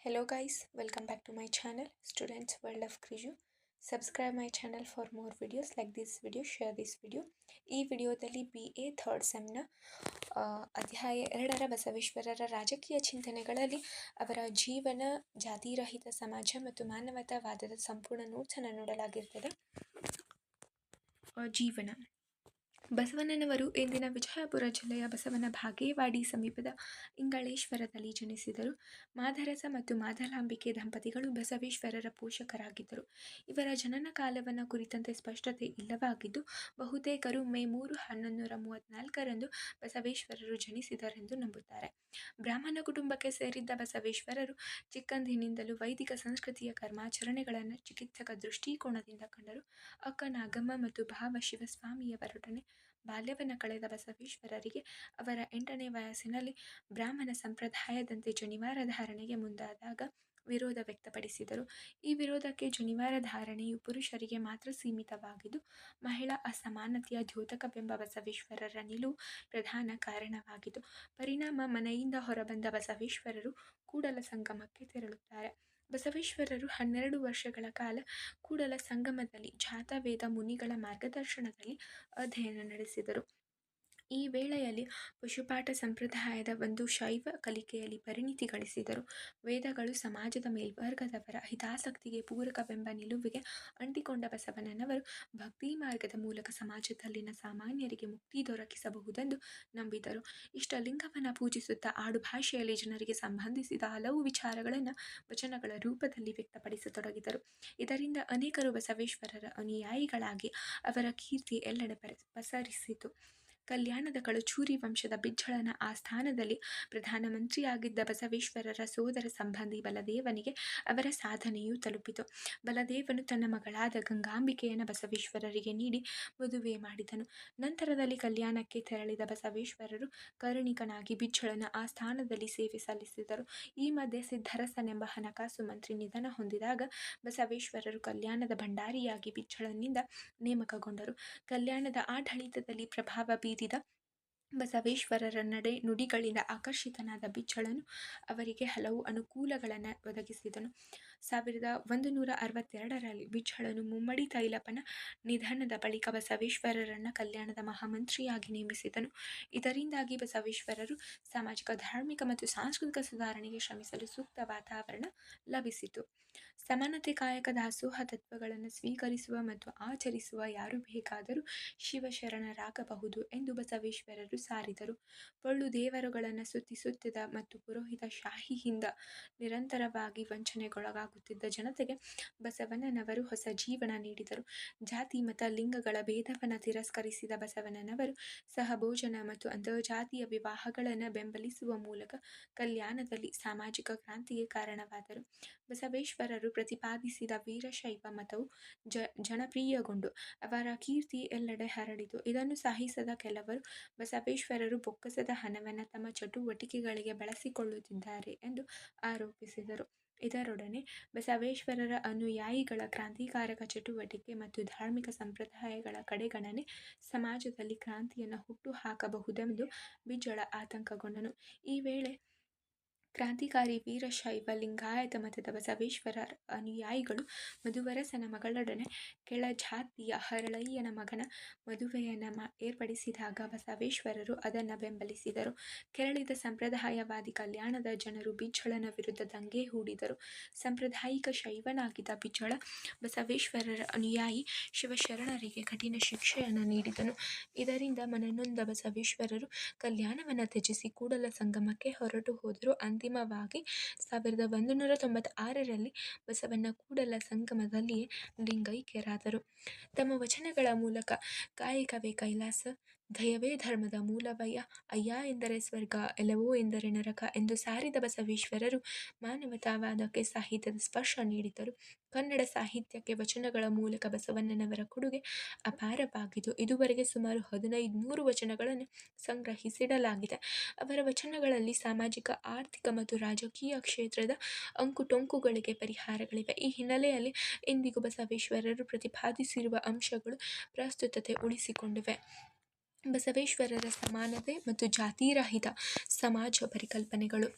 Hello guys, welcome back to my channel Students World of Kriju. Subscribe my channel for more videos like this video, share this video. ಈ ವಿಡಿಯೋದಲ್ಲಿ BA third ಸೆಮ್ನ ಅಧ್ಯಾಯ 2ರ ಬಸವೇಶ್ವರರ ರಾಜಕೀಯ ಚಿಂತನೆಗಳಲ್ಲಿ ಅವರ ಜೀವನ, ಜಾತಿರಹಿತ ಸಮಾಜ ಮತ್ತು ಮಾನವತಾವಾದದ ಸಂಪೂರ್ಣ ನೋಟ್ಸನ್ನು ನೋಡಲಾಗಿರ್ತದೆ. ಜೀವನ ಬಸವಣ್ಣನವರು ಇಂದಿನ ವಿಜಯಪುರ ಜಿಲ್ಲೆಯ ಬಸವನ ಬಾಗೇವಾಡಿ ಸಮೀಪದ ಇಂಗಳೇಶ್ವರದಲ್ಲಿ ಜನಿಸಿದರು. ಮಾದರಸ ಮತ್ತು ಮಾದಲಾಂಬಿಕೆ ದಂಪತಿಗಳು ಬಸವೇಶ್ವರರ ಪೋಷಕರಾಗಿದ್ದರು. ಇವರ ಜನನ ಕಾಲವನ್ನು ಕುರಿತಂತೆ ಸ್ಪಷ್ಟತೆ ಇಲ್ಲವಾಗಿದ್ದು, ಬಹುತೇಕರು ಮೇ 3, 1134ರಂದು ಬಸವೇಶ್ವರರು ಜನಿಸಿದರೆಂದು ನಂಬುತ್ತಾರೆ. ಬ್ರಾಹ್ಮಣ ಕುಟುಂಬಕ್ಕೆ ಸೇರಿದ್ದ ಬಸವೇಶ್ವರರು ಚಿಕ್ಕಂದಿನಿಂದಲೂ ವೈದಿಕ ಸಂಸ್ಕೃತಿಯ ಕರ್ಮಾಚರಣೆಗಳನ್ನು ಚಿಕಿತ್ಸಕ ದೃಷ್ಟಿಕೋನದಿಂದ ಕಂಡರು. ಅಕ್ಕ ನಾಗಮ್ಮ ಮತ್ತು ಭಾವ ಶಿವಸ್ವಾಮಿಯವರೊಡನೆ ಬಾಲ್ಯವನ್ನು ಕಳೆದ ಬಸವೇಶ್ವರರಿಗೆ ಅವರ 8ನೇ ವಯಸ್ಸಿನಲ್ಲಿ ಬ್ರಾಹ್ಮಣ ಸಂಪ್ರದಾಯದಂತೆ ಜನಿವಾರ ಧಾರಣೆಗೆ ಮುಂದಾದಾಗ ವಿರೋಧ ವ್ಯಕ್ತಪಡಿಸಿದರು. ಈ ವಿರೋಧಕ್ಕೆ ಜನಿವಾರ ಧಾರಣೆಯು ಪುರುಷರಿಗೆ ಮಾತ್ರ ಸೀಮಿತವಾಗಿದ್ದು, ಮಹಿಳಾ ಅಸಮಾನತೆಯ ದ್ಯೋತಕವೆಂಬ ಬಸವೇಶ್ವರರ ನಿಲುವು ಪ್ರಧಾನ ಕಾರಣವಾಗಿತ್ತು. ಪರಿಣಾಮ ಮನೆಯಿಂದ ಹೊರಬಂದ ಬಸವೇಶ್ವರರು ಕೂಡಲ ಸಂಗಮಕ್ಕೆ ತೆರಳುತ್ತಾರೆ. ಬಸವೇಶ್ವರರು 12 ವರ್ಷಗಳ ಕಾಲ ಕೂಡಲ ಸಂಗಮದಲ್ಲಿ ಜಾತವೇದ ಮುನಿಗಳ ಮಾರ್ಗದರ್ಶನದಲ್ಲಿ ಅಧ್ಯಯನ ನಡೆಸಿದರು. ಈ ವೇಳೆಯಲ್ಲಿ ಪಶುಪಾಠ ಸಂಪ್ರದಾಯದ ಒಂದು ಶೈವ ಕಲಿಕೆಯಲ್ಲಿ ಪರಿಣಿತಿ ಗಳಿಸಿದರು. ವೇದಗಳು ಸಮಾಜದ ಮೇಲ್ವರ್ಗದವರ ಹಿತಾಸಕ್ತಿಗೆ ಪೂರಕವೆಂಬ ನಿಲುವಿಗೆ ಅಂಟಿಕೊಂಡ ಬಸವಣ್ಣನವರು ಭಕ್ತಿ ಮಾರ್ಗದ ಮೂಲಕ ಸಮಾಜದಲ್ಲಿನ ಸಾಮಾನ್ಯರಿಗೆ ಮುಕ್ತಿ ದೊರಕಿಸಬಹುದೆಂದು ನಂಬಿದರು. ಇಷ್ಟಲಿಂಗವನ್ನು ಪೂಜಿಸುತ್ತಾ ಆಡು ಭಾಷೆಯಲ್ಲಿ ಜನರಿಗೆ ಸಂಬಂಧಿಸಿದ ಹಲವು ವಿಚಾರಗಳನ್ನು ವಚನಗಳ ರೂಪದಲ್ಲಿ ವ್ಯಕ್ತಪಡಿಸತೊಡಗಿದರು. ಇದರಿಂದ ಅನೇಕರು ಬಸವೇಶ್ವರರ ಅನುಯಾಯಿಗಳಾಗಿ ಅವರ ಕೀರ್ತಿ ಎಲ್ಲೆಡೆ ಪಸರಿಸಿತು. ಕಲ್ಯಾಣದ ಕಳಚೂರಿ ವಂಶದ ಬಿಜ್ಜಳನ ಆಸ್ಥಾನದಲ್ಲಿ ಪ್ರಧಾನಮಂತ್ರಿಯಾಗಿದ್ದ ಬಸವೇಶ್ವರರ ಸೋದರ ಸಂಬಂಧಿ ಬಲದೇವನಿಗೆ ಅವರ ಸಾಧನೆಯು ತಲುಪಿತು. ಬಲದೇವನು ತನ್ನ ಮಗಳಾದ ಗಂಗಾಂಬಿಕೆಯನ್ನು ಬಸವೇಶ್ವರರಿಗೆ ನೀಡಿ ಮದುವೆ ಮಾಡಿದನು. ನಂತರದಲ್ಲಿ ಕಲ್ಯಾಣಕ್ಕೆ ತೆರಳಿದ ಬಸವೇಶ್ವರರು ಕರ್ಣಿಕನಾಗಿ ಬಿಜ್ಜಳನ ಆಸ್ಥಾನದಲ್ಲಿ ಸೇವೆ ಸಲ್ಲಿಸಿದರು. ಈ ಮಧ್ಯೆ ಸಿದ್ಧರಸನೆಂಬ ಹಣಕಾಸು ಮಂತ್ರಿ ನಿಧನ ಹೊಂದಿದಾಗ ಬಸವೇಶ್ವರರು ಕಲ್ಯಾಣದ ಭಂಡಾರಿಯಾಗಿ ಬಿಜ್ಜಳನಿಂದ ನೇಮಕಗೊಂಡರು. ಕಲ್ಯಾಣದ ಆಡಳಿತದಲ್ಲಿ ಪ್ರಭಾವ ಬೀರಿದ ಬಸವೇಶ್ವರರ ನಡೆ ನುಡಿಗಳಿಂದ ಆಕರ್ಷಿತನಾದ ಬಿಜ್ಜಳನು ಅವರಿಗೆ ಹಲವು ಅನುಕೂಲಗಳನ್ನು ಒದಗಿಸಿದನು. 1162ರಲ್ಲಿ ಬಿಜ್ಜಳನು ಮುಮ್ಮಡಿ ತೈಲಪ್ಪನ ನಿಧನದ ಬಳಿಕ ಬಸವೇಶ್ವರರನ್ನು ಕಲ್ಯಾಣದ ಮಹಾಮಂತ್ರಿಯಾಗಿ ನೇಮಿಸಿದನು. ಇದರಿಂದಾಗಿ ಬಸವೇಶ್ವರರು ಸಾಮಾಜಿಕ, ಧಾರ್ಮಿಕ ಮತ್ತು ಸಾಂಸ್ಕೃತಿಕ ಸುಧಾರಣೆಗೆ ಶ್ರಮಿಸಲು ಸೂಕ್ತ ವಾತಾವರಣ ಲಭಿಸಿತು. ಸಮಾನತೆ, ಕಾಯಕ, ದಾಸೋಹ ತತ್ವಗಳನ್ನು ಸ್ವೀಕರಿಸುವ ಮತ್ತು ಆಚರಿಸುವ ಯಾರು ಬೇಕಾದರೂ ಶಿವಶರಣರಾಗಬಹುದು ಎಂದು ಬಸವೇಶ್ವರರು ಸಾರಿದರು. ಪೊಳ್ಳು ದೇವರುಗಳನ್ನು ಸ್ತುತಿಸುತ್ತಿದ್ದ ಮತ್ತು ಪುರೋಹಿತ ಶಾಹಿಯಿಂದ ನಿರಂತರವಾಗಿ ವಂಚನೆಗೊಳಗಾಗುತ್ತಿದ್ದ ಜನತೆಗೆ ಬಸವಣ್ಣನವರು ಹೊಸ ಜೀವನ ನೀಡಿದರು. ಜಾತಿ, ಮತ, ಲಿಂಗಗಳ ಭೇದವನ್ನು ತಿರಸ್ಕರಿಸಿದ ಬಸವಣ್ಣನವರು ಸಹಭೋಜನ ಮತ್ತು ಅಂತರ್ಜಾತೀಯ ವಿವಾಹಗಳನ್ನು ಬೆಂಬಲಿಸುವ ಮೂಲಕ ಕಲ್ಯಾಣದಲ್ಲಿ ಸಾಮಾಜಿಕ ಕ್ರಾಂತಿಗೆ ಕಾರಣವಾದರು. ಬಸವೇಶ್ವರರು ಪ್ರತಿಪಾದಿಸಿದ ವೀರಶೈವ ಮತವು ಜನಪ್ರಿಯಗೊಂಡು ಅವರ ಕೀರ್ತಿ ಎಲ್ಲೆಡೆ ಹರಡಿತು. ಇದನ್ನು ಸಹಿಸದ ಕೆಲವರು ಬಸವೇಶ್ವರರು ಬೊಕ್ಕಸದ ಹಣವನ್ನು ತಮ್ಮ ಚಟುವಟಿಕೆಗಳಿಗೆ ಬಳಸಿಕೊಳ್ಳುತ್ತಿದ್ದಾರೆ ಎಂದು ಆರೋಪಿಸಿದರು. ಇದರೊಡನೆ ಬಸವೇಶ್ವರರ ಅನುಯಾಯಿಗಳ ಕ್ರಾಂತಿಕಾರಕ ಚಟುವಟಿಕೆ ಮತ್ತು ಧಾರ್ಮಿಕ ಸಂಪ್ರದಾಯಗಳ ಕಡೆಗಣನೆ ಸಮಾಜದಲ್ಲಿ ಕ್ರಾಂತಿಯನ್ನು ಹುಟ್ಟುಹಾಕಬಹುದೆಂದು ಬಿಜ್ಜಳ ಆತಂಕಗೊಂಡನು. ಈ ವೇಳೆ ಕ್ರಾಂತಿಕಾರಿ ವೀರಶೈವ ಲಿಂಗಾಯತ ಮತದ ಬಸವೇಶ್ವರ ಅನುಯಾಯಿಗಳು ಮಧುವರಸನ ಮಗಳೊಡನೆ ಕೆಳಜಾತಿಯ ಹರಳಯ್ಯನ ಮಗನ ಮದುವೆಯನ್ನು ಏರ್ಪಡಿಸಿದಾಗ ಬಸವೇಶ್ವರರು ಅದನ್ನು ಬೆಂಬಲಿಸಿದರು. ಕೆರಳಿದ ಸಂಪ್ರದಾಯವಾದಿ ಕಲ್ಯಾಣದ ಜನರು ಬಿಜ್ಜಳನ ವಿರುದ್ಧ ದಂಗೆ ಹೂಡಿದರು. ಸಾಂಪ್ರದಾಯಿಕ ಶೈವನಾಗಿದ್ದ ಬಿಜ್ಜಳ ಬಸವೇಶ್ವರರ ಅನುಯಾಯಿ ಶಿವಶರಣರಿಗೆ ಕಠಿಣ ಶಿಕ್ಷೆಯನ್ನು ನೀಡಿದನು. ಇದರಿಂದ ಮನನೊಂದ ಬಸವೇಶ್ವರರು ಕಲ್ಯಾಣವನ್ನು ತ್ಯಜಿಸಿ ಕೂಡಲ ಸಂಗಮಕ್ಕೆ ಹೊರಟು ಹೋದರು. ಅಂತಿಮವಾಗಿ 1196ರಲ್ಲಿ ಬಸವಣ್ಣ ಕೂಡಲ ಸಂಗಮದಲ್ಲಿಯೇ ಲಿಂಗೈಕ್ಯರಾದರು. ತಮ್ಮ ವಚನಗಳ ಮೂಲಕ ಕಾಯಕವೇ ಕೈಲಾಸ, ದಯವೇ ಧರ್ಮದ ಮೂಲವಯ್ಯ, ಅಯ್ಯ ಎಂದರೆ ಸ್ವರ್ಗ, ಎಲವೋ ಎಂದರೆ ನರಕ ಎಂದು ಸಾರಿದ ಬಸವೇಶ್ವರರು ಮಾನವತಾವಾದಕ್ಕೆ ಸಾಹಿತ್ಯದ ಸ್ಪರ್ಶ ನೀಡಿದರು. ಕನ್ನಡ ಸಾಹಿತ್ಯಕ್ಕೆ ವಚನಗಳ ಮೂಲಕ ಬಸವಣ್ಣನವರ ಕೊಡುಗೆ ಅಪಾರವಾಗಿದ್ದು, ಇದುವರೆಗೆ ಸುಮಾರು 1500 ವಚನಗಳನ್ನು ಸಂಗ್ರಹಿಸಿಡಲಾಗಿದೆ. ಅವರ ವಚನಗಳಲ್ಲಿ ಸಾಮಾಜಿಕ, ಆರ್ಥಿಕ ಮತ್ತು ರಾಜಕೀಯ ಕ್ಷೇತ್ರದ ಅಂಕುಟೊಂಕುಗಳಿಗೆ ಪರಿಹಾರಗಳಿವೆ. ಈ ಹಿನ್ನೆಲೆಯಲ್ಲಿ ಇಂದಿಗೂ ಬಸವೇಶ್ವರರು ಪ್ರತಿಪಾದಿಸಿರುವ ಅಂಶಗಳು ಪ್ರಸ್ತುತತೆ ಉಳಿಸಿಕೊಂಡಿವೆ. ಬಸವೇಶ್ವರರ ಸಮಾನತೆ ಮತ್ತು ಜಾತಿರಹಿತ ಸಮಾಜ ಪರಿಕಲ್ಪನೆಗಳು.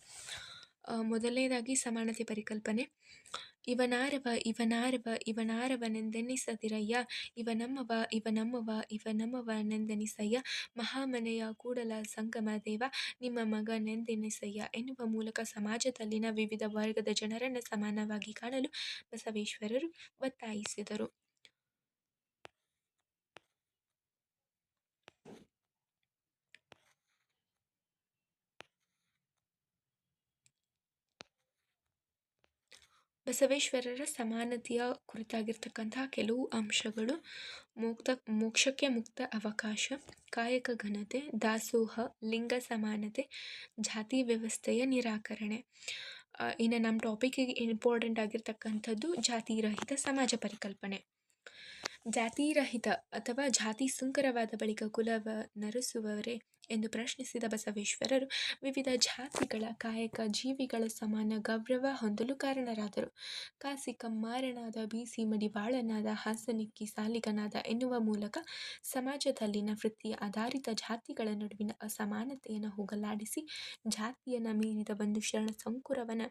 ಮೊದಲನೇದಾಗಿ ಸಮಾನತೆ ಪರಿಕಲ್ಪನೆ. ಇವನಾರವನೆಂದೆನಿಸದಿರಯ್ಯ, ಇವನಮ್ಮವನೆಂದೆನಿಸಯ್ಯ, ಮಹಾಮನೆಯ ಕೂಡಲ ಸಂಗಮ ದೇವ ನಿಮ್ಮ ಮಗನೆಂದೆನಿಸಯ್ಯ ಎನ್ನುವ ಮೂಲಕ ಸಮಾಜದಲ್ಲಿನ ವಿವಿಧ ವರ್ಗದ ಜನರನ್ನು ಸಮಾನವಾಗಿ ಕಾಣಲು ಬಸವೇಶ್ವರರು ಒತ್ತಾಯಿಸಿದರು. ಬಸವೇಶ್ವರರ ಸಮಾನತೆಯ ಕುರಿತಾಗಿರ್ತಕ್ಕಂತಹ ಕೆಲವು ಅಂಶಗಳು: ಮೋಕ್ಷಕ್ಕೆ ಮುಕ್ತ ಅವಕಾಶ, ಕಾಯಕ ಘನತೆ, ದಾಸೋಹ, ಲಿಂಗ ಸಮಾನತೆ, ಜಾತಿ ವ್ಯವಸ್ಥೆಯ ನಿರಾಕರಣೆ. ಇನ್ನು ನಮ್ಮ ಟಾಪಿಕ್ಕಿಗೆ ಇಂಪಾರ್ಟೆಂಟ್ ಆಗಿರ್ತಕ್ಕಂಥದ್ದು ಜಾತಿರಹಿತ ಸಮಾಜ ಪರಿಕಲ್ಪನೆ. ಜಾತಿರಹಿತ ಅಥವಾ ಜಾತಿ ಸುಂಕರವಾದ ಬಳಿಕ ಕುಲವ ನರಸುವವರೇ ಎಂದು ಪ್ರಶ್ನಿಸಿದ ಬಸವೇಶ್ವರರು ವಿವಿಧ ಜಾತಿಗಳ ಕಾಯಕ ಜೀವಿಗಳ ಸಮಾನ ಗೌರವ ಹೊಂದಲು ಕಾರಣರಾದರು. ಕಾಸಿ ಕಮ್ಮಾರನಾದ, ಬೀಸಿ ಮಡಿವಾಳನಾದ, ಹಾಸನಿಕ್ಕಿ ಸಾಲಿಗನಾದ ಎನ್ನುವ ಮೂಲಕ ಸಮಾಜದಲ್ಲಿನ ವೃತ್ತಿ ಆಧಾರಿತ ಜಾತಿಗಳ ನಡುವಿನ ಅಸಮಾನತೆಯನ್ನು ಹೋಗಲಾಡಿಸಿ ಜಾತಿಯನ್ನು ಮೀರಿದ ಒಂದು ಶರಣ ಸಂಕುರವನ್ನು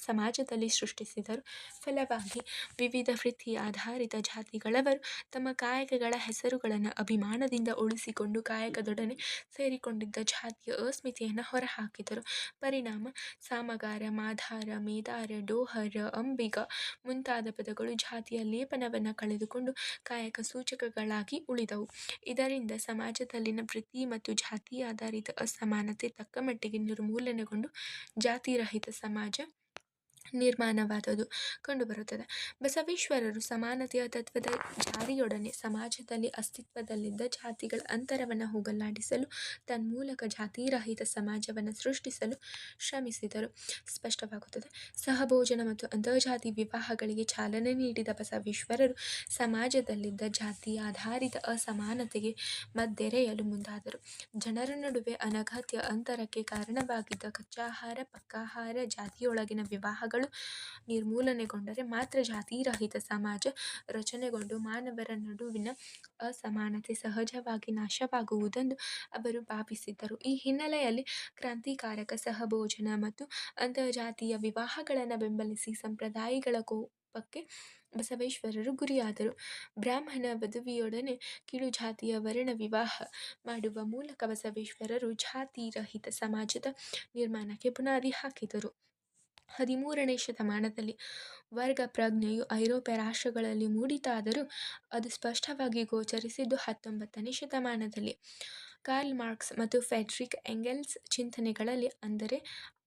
ಸಮಾಜದಲ್ಲಿ ಸೃಷ್ಟಿಸಿದರು. ಫಲವಾಗಿ ವಿವಿಧ ವೃತ್ತಿ ಆಧಾರಿತ ಜಾತಿಗಳವರು ತಮ್ಮ ಕಾಯಕಗಳ ಹೆಸರುಗಳನ್ನು ಅಭಿಮಾನದಿಂದ ಉಳಿಸಿಕೊಂಡು ಕಾಯಕದೊಡನೆ ಸೇರಿಕೊಂಡಿದ್ದ ಜಾತಿಯ ಅಸ್ಮಿತೆಯನ್ನು ಹೊರಹಾಕಿದರು. ಪರಿಣಾಮ ಸಾಮಗಾರ, ಮಾಧಾರ, ಮೇದಾರ, ಡೋಹರ, ಅಂಬಿಗ ಮುಂತಾದ ಪದಗಳು ಜಾತಿಯ ಲೇಪನವನ್ನು ಕಳೆದುಕೊಂಡು ಕಾಯಕ ಸೂಚಕಗಳಾಗಿ ಉಳಿದವು. ಇದರಿಂದ ಸಮಾಜದಲ್ಲಿನ ವೃತ್ತಿ ಮತ್ತು ಜಾತಿ ಆಧಾರಿತ ಅಸಮಾನತೆ ತಕ್ಕಮಟ್ಟಿಗೆ ನಿರ್ಮೂಲನೆಗೊಂಡು ಜಾತಿರಹಿತ ಸಮಾಜ ನಿರ್ಮಾಣವಾದುದು ಕಂಡುಬರುತ್ತದೆ. ಬಸವೇಶ್ವರರು ಸಮಾನತೆಯ ತತ್ವದ ಜಾರಿಯೊಡನೆ ಸಮಾಜದಲ್ಲಿ ಅಸ್ತಿತ್ವದಲ್ಲಿದ್ದ ಜಾತಿಗಳ ಅಂತರವನ್ನು ಹೋಗಲಾಡಿಸಲು ತನ್ಮೂಲಕ ಜಾತಿರಹಿತ ಸಮಾಜವನ್ನು ಸೃಷ್ಟಿಸಲು ಶ್ರಮಿಸಿದರು ಸ್ಪಷ್ಟವಾಗುತ್ತದೆ. ಸಹಭೋಜನ ಮತ್ತು ಅಂತರ್ಜಾತಿ ವಿವಾಹಗಳಿಗೆ ಚಾಲನೆ ನೀಡಿದ ಬಸವೇಶ್ವರರು ಸಮಾಜದಲ್ಲಿದ್ದ ಜಾತಿ ಆಧಾರಿತ ಅಸಮಾನತೆಗೆ ಮದ್ದೆರೆಯಲು ಮುಂದಾದರು. ಜನರ ನಡುವೆ ಅನಗತ್ಯ ಅಂತರಕ್ಕೆ ಕಾರಣವಾಗಿದ್ದ ಕಚ್ಚಾಹಾರ, ಪಕ್ಕಾಹಾರ, ಜಾತಿಯೊಳಗಿನ ವಿವಾಹಗಳು ನಿರ್ಮೂಲನೆಗೊಂಡರೆ ಮಾತ್ರ ಜಾತಿರಹಿತ ಸಮಾಜ ರಚನೆಗೊಂಡು ಮಾನವರ ನಡುವಿನ ಅಸಮಾನತೆ ಸಹಜವಾಗಿ ನಾಶವಾಗುವುದೆಂದು ಅವರು ಭಾವಿಸಿದ್ದರು. ಈ ಹಿನ್ನೆಲೆಯಲ್ಲಿ ಕ್ರಾಂತಿಕಾರಕ ಸಹಭೋಜನ ಮತ್ತು ಅಂತರ್ಜಾತೀಯ ವಿವಾಹಗಳನ್ನು ಬೆಂಬಲಿಸಿ ಸಂಪ್ರದಾಯಗಳ ಕೋಪಕ್ಕೆ ಬಸವೇಶ್ವರರು ಗುರಿಯಾದರು. ಬ್ರಾಹ್ಮಣ ವಧುವಿಯೊಡನೆ ಕೀಳು ಜಾತಿಯ ವರ್ಣ ವಿವಾಹ ಮಾಡುವ ಮೂಲಕ ಬಸವೇಶ್ವರರು ಜಾತಿರಹಿತ ಸಮಾಜದ ನಿರ್ಮಾಣಕ್ಕೆ ಬುನಾದಿ ಹಾಕಿದರು. 13ನೇ ಶತಮಾನದಲ್ಲಿ ವರ್ಗ ಪ್ರಜ್ಞೆಯು ಐರೋಪ್ಯ ರಾಷ್ಟ್ರಗಳಲ್ಲಿ ಮೂಡಿತಾದರೂ ಅದು ಸ್ಪಷ್ಟವಾಗಿ ಗೋಚರಿಸಿದ್ದು 19ನೇ ಶತಮಾನದಲ್ಲಿ ಕಾರ್ಲ್ ಮಾರ್ಕ್ಸ್ ಮತ್ತು ಫ್ರೆಡ್ರಿಕ್ ಎಂಗೆಲ್ಸ್ ಚಿಂತನೆಗಳಲ್ಲಿ.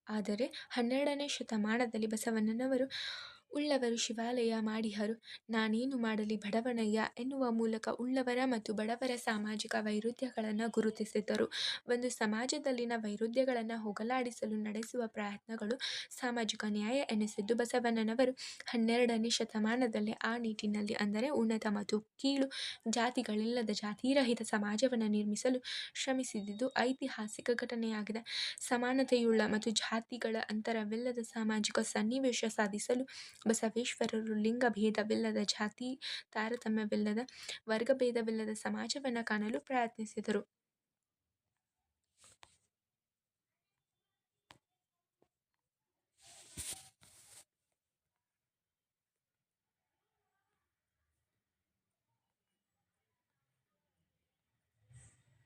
ಆದರೆ 12ನೇ ಶತಮಾನದಲ್ಲಿ ಬಸವಣ್ಣನವರು ಉಳ್ಳವರು ಶಿವಾಲಯ ಮಾಡಿಹರು, ನಾನೇನು ಮಾಡಲಿ ಬಡವನಯ್ಯ ಎನ್ನುವ ಮೂಲಕ ಉಳ್ಳವರ ಮತ್ತು ಬಡವರ ಸಾಮಾಜಿಕ ವೈರುಧ್ಯಗಳನ್ನು ಗುರುತಿಸಿದ್ದರು. ಒಂದು ಸಮಾಜದಲ್ಲಿನ ವೈರುಧ್ಯಗಳನ್ನು ಹೋಗಲಾಡಿಸಲು ನಡೆಸುವ ಪ್ರಯತ್ನಗಳು ಸಾಮಾಜಿಕ ನ್ಯಾಯ ಎನಿಸಿದ್ದು ಬಸವಣ್ಣನವರು 12ನೇ ಶತಮಾನದಲ್ಲೇ ಆ ನಿಟ್ಟಿನಲ್ಲಿ, ಅಂದರೆ ಉನ್ನತ ಮತ್ತು ಕೀಳು ಜಾತಿಗಳಿಲ್ಲದ ಜಾತಿರಹಿತ ಸಮಾಜವನ್ನು ನಿರ್ಮಿಸಲು ಶ್ರಮಿಸಿದುದು ಐತಿಹಾಸಿಕ ಘಟನೆಯಾಗಿದೆ. ಸಮಾನತೆಯುಳ್ಳ ಮತ್ತು ಜಾತಿಗಳ ಅಂತರವಿಲ್ಲದ ಸಾಮಾಜಿಕ ಸನ್ನಿವೇಶ ಸಾಧಿಸಲು ಬಸವೇಶ್ವರರು ಲಿಂಗ ಭೇದವಿಲ್ಲದ, ಜಾತಿ ತಾರತಮ್ಯವಿಲ್ಲದ, ವರ್ಗಭೇದವಿಲ್ಲದ ಸಮಾಜವನ್ನು ಕಾಣಲು ಪ್ರಯತ್ನಿಸಿದರು.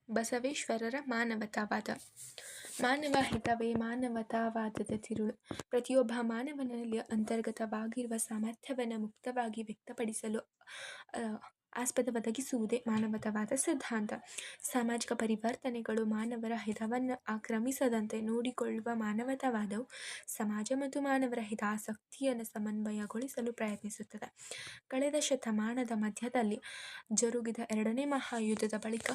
ಬಸವೇಶ್ವರರ ಮಾನವತಾವಾದ. ಮಾನವ ಹಿತವೇ ಮಾನವತಾವಾದದ ತಿರುಳು. ಪ್ರತಿಯೊಬ್ಬ ಮಾನವನಲ್ಲಿ ಅಂತರ್ಗತವಾಗಿರುವ ಸಾಮರ್ಥ್ಯವನ್ನು ಮುಕ್ತವಾಗಿ ವ್ಯಕ್ತಪಡಿಸಲು ಆಸ್ಪದ ಒದಗಿಸುವುದೇ ಮಾನವತಾವಾದ ಸಿದ್ಧಾಂತ. ಸಾಮಾಜಿಕ ಪರಿವರ್ತನೆಗಳು ಮಾನವರ ಹಿತವನ್ನು ಆಕ್ರಮಿಸದಂತೆ ನೋಡಿಕೊಳ್ಳುವ ಮಾನವತಾವಾದವು ಸಮಾಜ ಮತ್ತು ಮಾನವರ ಹಿತಾಸಕ್ತಿಯನ್ನು ಸಮನ್ವಯಗೊಳಿಸಲು ಪ್ರಯತ್ನಿಸುತ್ತದೆ. ಕಳೆದ ಶತಮಾನದ ಮಧ್ಯದಲ್ಲಿ ಜರುಗಿದ 2ನೇ ಮಹಾಯುದ್ಧದ ಬಳಿಕ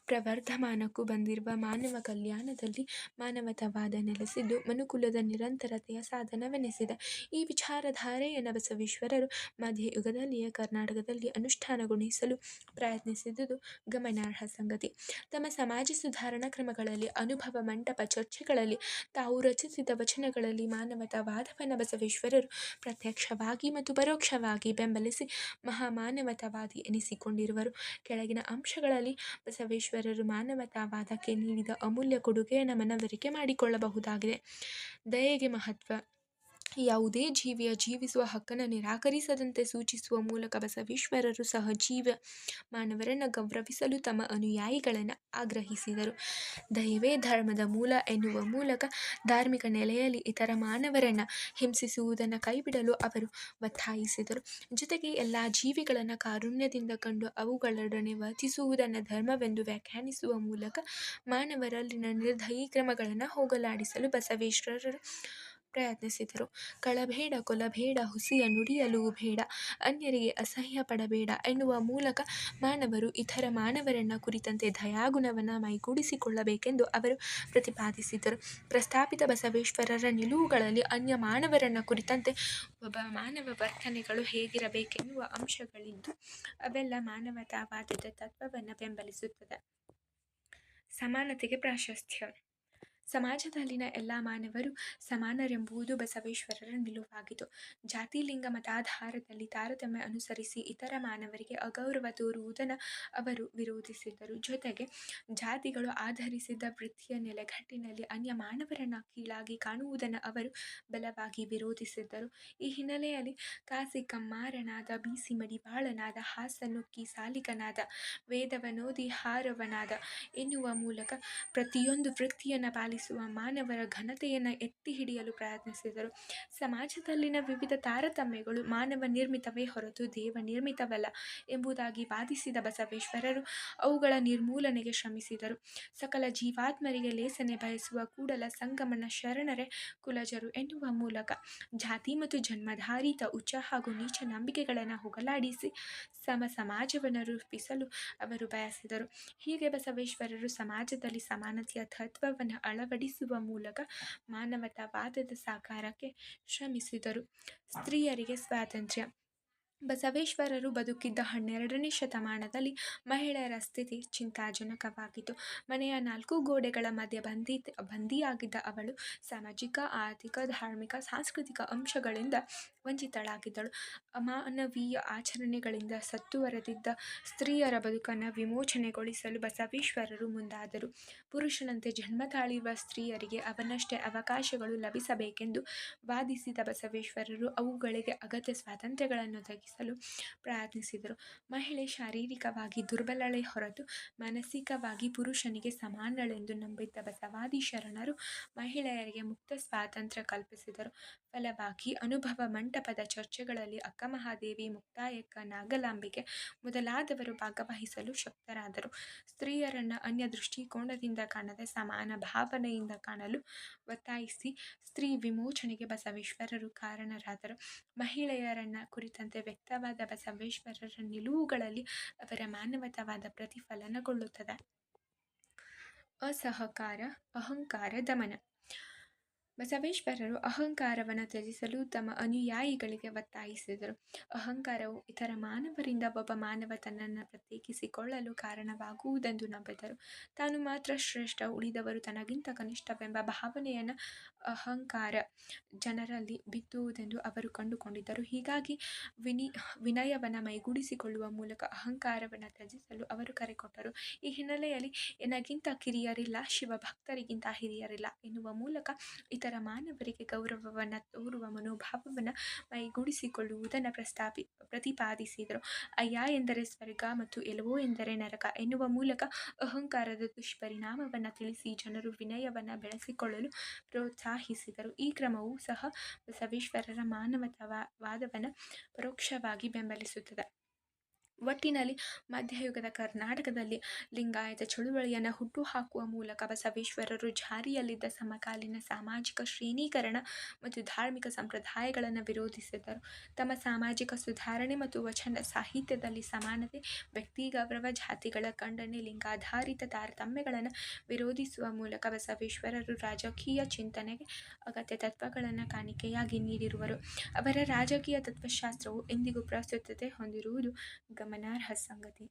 ಪ್ರವರ್ಧಮಾನಕ್ಕೂ ಬಂದಿರುವ ಮಾನವ ಕಲ್ಯಾಣದಲ್ಲಿ ಮಾನವತಾವಾದ ನೆಲೆಸಿದ್ದು ಮನುಕುಲದ ನಿರಂತರತೆಯ ಸಾಧನವೆನಿಸಿದೆ. ಈ ವಿಚಾರಧಾರೆಯನ್ನು ಬಸವೇಶ್ವರರು ಮಧ್ಯಯುಗದಲ್ಲಿಯೇ ಕರ್ನಾಟಕದಲ್ಲಿ ಅನುಷ್ಠಾನಗೊಂಡಿದ್ದರು. ಕೊನೆಗೊಳಿಸಲು ಪ್ರಯತ್ನಿಸಿದುದು ಗಮನಾರ್ಹ ಸಂಗತಿ. ತಮ್ಮ ಸಮಾಜ ಸುಧಾರಣಾ ಕ್ರಮಗಳಲ್ಲಿ, ಅನುಭವ ಮಂಟಪ ಚರ್ಚೆಗಳಲ್ಲಿ, ತಾವು ರಚಿಸಿದ ವಚನಗಳಲ್ಲಿ ಮಾನವತಾವಾದವನ್ನು ಬಸವೇಶ್ವರರು ಪ್ರತ್ಯಕ್ಷವಾಗಿ ಮತ್ತು ಪರೋಕ್ಷವಾಗಿ ಬೆಂಬಲಿಸಿ ಮಹಾಮಾನವತಾವಾದಿ ಎನಿಸಿಕೊಂಡಿರುವರು. ಕೆಳಗಿನ ಅಂಶಗಳಲ್ಲಿ ಬಸವೇಶ್ವರರು ಮಾನವತಾವಾದಕ್ಕೆ ನೀಡಿದ ಅಮೂಲ್ಯ ಕೊಡುಗೆಯನ್ನು ಮನವರಿಕೆ ಮಾಡಿಕೊಳ್ಳಬಹುದಾಗಿದೆ. ದಯೆಗೆ ಮಹತ್ವ. ಯಾವುದೇ ಜೀವಿಯ ಜೀವಿಸುವ ಹಕ್ಕನ್ನು ನಿರಾಕರಿಸದಂತೆ ಸೂಚಿಸುವ ಮೂಲಕ ಬಸವೇಶ್ವರರು ಸಹಜೀವ ಮಾನವರನ್ನು ಗೌರವಿಸಲು ತಮ್ಮ ಅನುಯಾಯಿಗಳನ್ನು ಆಗ್ರಹಿಸಿದರು. ದಯವೇ ಧರ್ಮದ ಮೂಲ ಎನ್ನುವ ಮೂಲಕ ಧಾರ್ಮಿಕ ನೆಲೆಯಲ್ಲಿ ಇತರ ಮಾನವರನ್ನು ಹಿಂಸಿಸುವುದನ್ನು ಕೈಬಿಡಲು ಅವರು ಒತ್ತಾಯಿಸಿದರು. ಜೊತೆಗೆ ಎಲ್ಲ ಜೀವಿಗಳನ್ನು ಕಾರುಣ್ಯದಿಂದ ಕಂಡು ಅವುಗಳೊಡನೆ ವರ್ತಿಸುವುದನ್ನು ಧರ್ಮವೆಂದು ವ್ಯಾಖ್ಯಾನಿಸುವ ಮೂಲಕ ಮಾನವರಲ್ಲಿನ ನಿರ್ದಯಿ ಕ್ರಮಗಳನ್ನು ಹೋಗಲಾಡಿಸಲು ಬಸವೇಶ್ವರರು ಪ್ರಯತ್ನಿಸಿದರು. ಕಳಬೇಡ, ಕೊಲಬೇಡ, ಹುಸಿಯ ನುಡಿಯಲು ಬೇಡ, ಅನ್ಯರಿಗೆ ಅಸಹ್ಯ ಪಡಬೇಡ ಎನ್ನುವ ಮೂಲಕ ಮಾನವರು ಇತರ ಮಾನವರನ್ನ ಕುರಿತಂತೆ ದಯಾಗುಣವನ್ನು ಮೈಗೂಡಿಸಿಕೊಳ್ಳಬೇಕೆಂದು ಅವರು ಪ್ರತಿಪಾದಿಸಿದರು. ಪ್ರಸ್ತಾಪಿತ ಬಸವೇಶ್ವರರ ನಿಲುವುಗಳಲ್ಲಿ ಅನ್ಯ ಮಾನವರನ್ನ ಕುರಿತಂತೆ ಒಬ್ಬ ಮಾನವ ವರ್ತನೆಗಳು ಹೇಗಿರಬೇಕೆನ್ನುವ ಅಂಶಗಳಿದ್ದು ಅವೆಲ್ಲ ಮಾನವತಾವಾದದ ತತ್ವವನ್ನು ಬೆಂಬಲಿಸುತ್ತದೆ. ಸಮಾನತೆಗೆ ಪ್ರಾಶಸ್ತ್ಯ. ಸಮಾಜದಲ್ಲಿನ ಎಲ್ಲ ಮಾನವರು ಸಮಾನರೆಂಬುದು ಬಸವೇಶ್ವರರ ನಿಲುವಾಗಿತ್ತು. ಜಾತಿ, ಲಿಂಗ, ಮತಾಧಾರದಲ್ಲಿ ತಾರತಮ್ಯ ಅನುಸರಿಸಿ ಇತರ ಮಾನವರಿಗೆ ಅಗೌರವ ತೋರುವುದನ್ನು ಅವರು ವಿರೋಧಿಸಿದ್ದರು. ಜೊತೆಗೆ ಜಾತಿಗಳು ಆಧರಿಸಿದ್ದ ವೃತ್ತಿಯ ನೆಲೆಗಟ್ಟಿನಲ್ಲಿ ಅನ್ಯ ಮಾನವರನ್ನು ಕೀಳಾಗಿ ಕಾಣುವುದನ್ನು ಅವರು ಬಲವಾಗಿ ವಿರೋಧಿಸಿದ್ದರು. ಈ ಹಿನ್ನೆಲೆಯಲ್ಲಿ ಕಾಸಿ ಕಮ್ಮಾರನಾದ, ಬೀಸಿ ಮಡಿವಾಳನಾದ, ಹಾಸನುಕ್ಕಿ ಸಾಲಿಗನಾದ, ವೇದವನೋದಿ ಹಾರವನಾದ ಎನ್ನುವ ಮೂಲಕ ಪ್ರತಿಯೊಂದು ವೃತ್ತಿಯನ್ನು ಪಾಲಿಸುವ ಮಾನವರ ಘನತೆಯನ್ನು ಎತ್ತಿ ಹಿಡಿಯಲು ಪ್ರಯತ್ನಿಸಿದರು. ಸಮಾಜದಲ್ಲಿನ ವಿವಿಧ ತಾರತಮ್ಯಗಳು ಮಾನವ ನಿರ್ಮಿತವೇ ಹೊರತು ದೇವ ನಿರ್ಮಿತವಲ್ಲ ಎಂಬುದಾಗಿ ವಾದಿಸಿದ ಬಸವೇಶ್ವರರು ಅವುಗಳ ನಿರ್ಮೂಲನೆಗೆ ಶ್ರಮಿಸಿದರು. ಸಕಲ ಜೀವಾತ್ಮರಿಗೆ ಲೇಸನೆ ಬಯಸುವ ಕೂಡಲ ಸಂಗಮನ ಶರಣರೇ ಕುಲಜರು ಎನ್ನುವ ಮೂಲಕ ಜಾತಿ ಮತ್ತು ಜನ್ಮಧಾರಿತ ಉಚ್ಚ ಹಾಗೂ ನೀಚ ನಂಬಿಕೆಗಳನ್ನು ಹೋಗಲಾಡಿಸಿ ಸಮ ಸಮಾಜವನ್ನು ರೂಪಿಸಲು ಅವರು ಬಯಸಿದರು. ಹೀಗೆ ಬಸವೇಶ್ವರರು ಸಮಾಜದಲ್ಲಿ ಸಮಾನತೆಯ ತತ್ವವನ್ನು ಅಳವಡಿಸುವ ಮೂಲಕ ಮಾನವತಾವಾದದ ಸಾಕಾರಕ್ಕೆ ಶ್ರಮಿಸಿದರು. ಸ್ತ್ರೀಯರಿಗೆ ಸ್ವಾತಂತ್ರ್ಯ. ಬಸವೇಶ್ವರರು ಬದುಕಿದ್ದ 12ನೇ ಶತಮಾನದಲ್ಲಿ ಮಹಿಳೆಯರ ಸ್ಥಿತಿ ಚಿಂತಾಜನಕವಾಗಿತ್ತು. ಮನೆಯ 4 ಗೋಡೆಗಳ ಮಧ್ಯೆ ಬಂದಿಯಾಗಿದ್ದ ಅವಳು ಸಾಮಾಜಿಕ, ಆರ್ಥಿಕ, ಧಾರ್ಮಿಕ, ಸಾಂಸ್ಕೃತಿಕ ಅಂಶಗಳಿಂದ ವಂಚಿತಳಾಗಿದ್ದಳು. ಅಮಾನವೀಯ ಆಚರಣೆಗಳಿಂದ ಸುತ್ತುವರೆದಿದ್ದ ಸ್ತ್ರೀಯರ ಬದುಕನ್ನು ವಿಮೋಚನೆಗೊಳಿಸಲು ಬಸವೇಶ್ವರರು ಮುಂದಾದರು. ಪುರುಷನಂತೆ ಜನ್ಮ ತಾಳಿರುವ ಸ್ತ್ರೀಯರಿಗೆ ಅವನಷ್ಟೇ ಅವಕಾಶಗಳು ಲಭಿಸಬೇಕೆಂದು ವಾದಿಸಿದ ಬಸವೇಶ್ವರರು ಅವುಗಳಿಗೆ ಅಗತ್ಯ ಸ್ವಾತಂತ್ರ್ಯಗಳನ್ನು ಒದಗಿಸಲು ಪ್ರಯತ್ನಿಸಿದರು. ಮಹಿಳೆ ಶಾರೀರಿಕವಾಗಿ ದುರ್ಬಲಳೇ ಹೊರತು ಮಾನಸಿಕವಾಗಿ ಪುರುಷನಿಗೆ ಸಮಾನಳೆಂದು ನಂಬಿದ್ದ ಬಸವಾದಿ ಶರಣರು ಮಹಿಳೆಯರಿಗೆ ಮುಕ್ತ ಸ್ವಾತಂತ್ರ್ಯ ಕಲ್ಪಿಸಿದರು. ಫಲವಾಗಿ ಅನುಭವ ಮಂಟಪದ ಚರ್ಚೆಗಳಲ್ಲಿ ಅಕ್ಕಮಹಾದೇವಿ, ಮುಕ್ತಾಯಕ್ಕ, ನಾಗಲಾಂಬಿಕೆ ಮೊದಲಾದವರು ಭಾಗವಹಿಸಲು ಶಕ್ತರಾದರು. ಸ್ತ್ರೀಯರನ್ನು ಅನ್ಯ ದೃಷ್ಟಿಕೋನದಿಂದ ಕಾಣದೆ ಸಮಾನ ಭಾವನೆಯಿಂದ ಕಾಣಲು ಒತ್ತಾಯಿಸಿ ಸ್ತ್ರೀ ವಿಮೋಚನೆಗೆ ಬಸವೇಶ್ವರರು ಕಾರಣರಾದರು. ಮಹಿಳೆಯರನ್ನ ಕುರಿತಂತೆ ವ್ಯಕ್ತವಾದ ಬಸವೇಶ್ವರರ ನಿಲುವುಗಳಲ್ಲಿ ಅವರ ಮಾನವತಾವಾದ ಪ್ರತಿಫಲನಗೊಳ್ಳುತ್ತದೆ. ಅಸಹಕಾರ, ಅಹಂಕಾರ ದಮನ. ಬಸವೇಶ್ವರರು ಅಹಂಕಾರವನ್ನು ತ್ಯಜಿಸಲು ತಮ್ಮ ಅನುಯಾಯಿಗಳಿಗೆ ಒತ್ತಾಯಿಸಿದರು. ಅಹಂಕಾರವು ಇತರ ಮಾನವರಿಂದ ಒಬ್ಬ ಮಾನವ ತನ್ನನ್ನು ಪ್ರತ್ಯೇಕಿಸಿಕೊಳ್ಳಲು ಕಾರಣವಾಗುವುದೆಂದು ನಂಬಿದರು. ತಾನು ಮಾತ್ರ ಶ್ರೇಷ್ಠ, ಉಳಿದವರು ತನಗಿಂತ ಕನಿಷ್ಠವೆಂಬ ಭಾವನೆಯನ್ನು ಅಹಂಕಾರ ಜನರಲ್ಲಿ ಬಿತ್ತುವುದೆಂದು ಅವರು ಕಂಡುಕೊಂಡಿದ್ದರು. ಹೀಗಾಗಿ ವಿನಯವನ್ನು ಮೈಗೂಡಿಸಿಕೊಳ್ಳುವ ಮೂಲಕ ಅಹಂಕಾರವನ್ನು ತ್ಯಜಿಸಲು ಅವರು ಕರೆಕೊಟ್ಟರು. ಈ ಹಿನ್ನೆಲೆಯಲ್ಲಿ ಎನಗಿಂತ ಕಿರಿಯರಿಲ್ಲ, ಶಿವಭಕ್ತರಿಗಿಂತ ಹಿರಿಯರಿಲ್ಲ ಎನ್ನುವ ಮೂಲಕ ಇತರ ಮಾನವರಿಗೆ ಗೌರವವನ್ನು ತೋರುವ ಮನೋಭಾವವನ್ನು ಮೈಗೂಡಿಸಿಕೊಳ್ಳುವುದನ್ನು ಪ್ರತಿಪಾದಿಸಿದರು. ಅಯ್ಯ ಎಂದರೆ ಸ್ವರ್ಗ ಮತ್ತು ಎಲವೋ ಎಂದರೆ ನರಕ ಎನ್ನುವ ಮೂಲಕ ಅಹಂಕಾರದ ದುಷ್ಪರಿಣಾಮವನ್ನು ತಿಳಿಸಿ ಜನರು ವಿನಯವನ್ನು ಬೆಳೆಸಿಕೊಳ್ಳಲು ಪ್ರೋತ್ಸಾಹಿಸಿದರು. ಈ ಕ್ರಮವೂ ಸಹ ಬಸವೇಶ್ವರರ ಮಾನವತಾವಾದವನ್ನು ಪರೋಕ್ಷವಾಗಿ ಬೆಂಬಲಿಸುತ್ತದೆ. ಒಟ್ಟಿನಲ್ಲಿ ಮಧ್ಯಯುಗದ ಕರ್ನಾಟಕದಲ್ಲಿ ಲಿಂಗಾಯತ ಚಳುವಳಿಯನ್ನು ಹುಟ್ಟುಹಾಕುವ ಮೂಲಕ ಬಸವೇಶ್ವರರು ಜಾರಿಯಲ್ಲಿದ್ದ ಸಮಕಾಲೀನ ಸಾಮಾಜಿಕ ಶ್ರೇಣೀಕರಣ ಮತ್ತು ಧಾರ್ಮಿಕ ಸಂಪ್ರದಾಯಗಳನ್ನು ವಿರೋಧಿಸಿದರು. ತಮ್ಮ ಸಾಮಾಜಿಕ ಸುಧಾರಣೆ ಮತ್ತು ವಚನ ಸಾಹಿತ್ಯದಲ್ಲಿ ಸಮಾನತೆ, ವ್ಯಕ್ತಿ ಗೌರವ, ಜಾತಿಗಳ ಖಂಡನೆ, ಲಿಂಗಾಧಾರಿತ ತಾರತಮ್ಯಗಳನ್ನು ವಿರೋಧಿಸುವ ಮೂಲಕ ಬಸವೇಶ್ವರರು ರಾಜಕೀಯ ಚಿಂತನೆಗೆ ಅಗತ್ಯ ತತ್ವಗಳನ್ನು ಕಾಣಿಕೆಯಾಗಿ ನೀಡಿರುವರು. ಅವರ ರಾಜಕೀಯ ತತ್ವಶಾಸ್ತ್ರವು ಇಂದಿಗೂ ಪ್ರಸ್ತುತತೆ ಹೊಂದಿರುವುದು ಗಮನಾರ್ಹ. ಗಮನಾರ್ಹ ಸಂಗತಿ.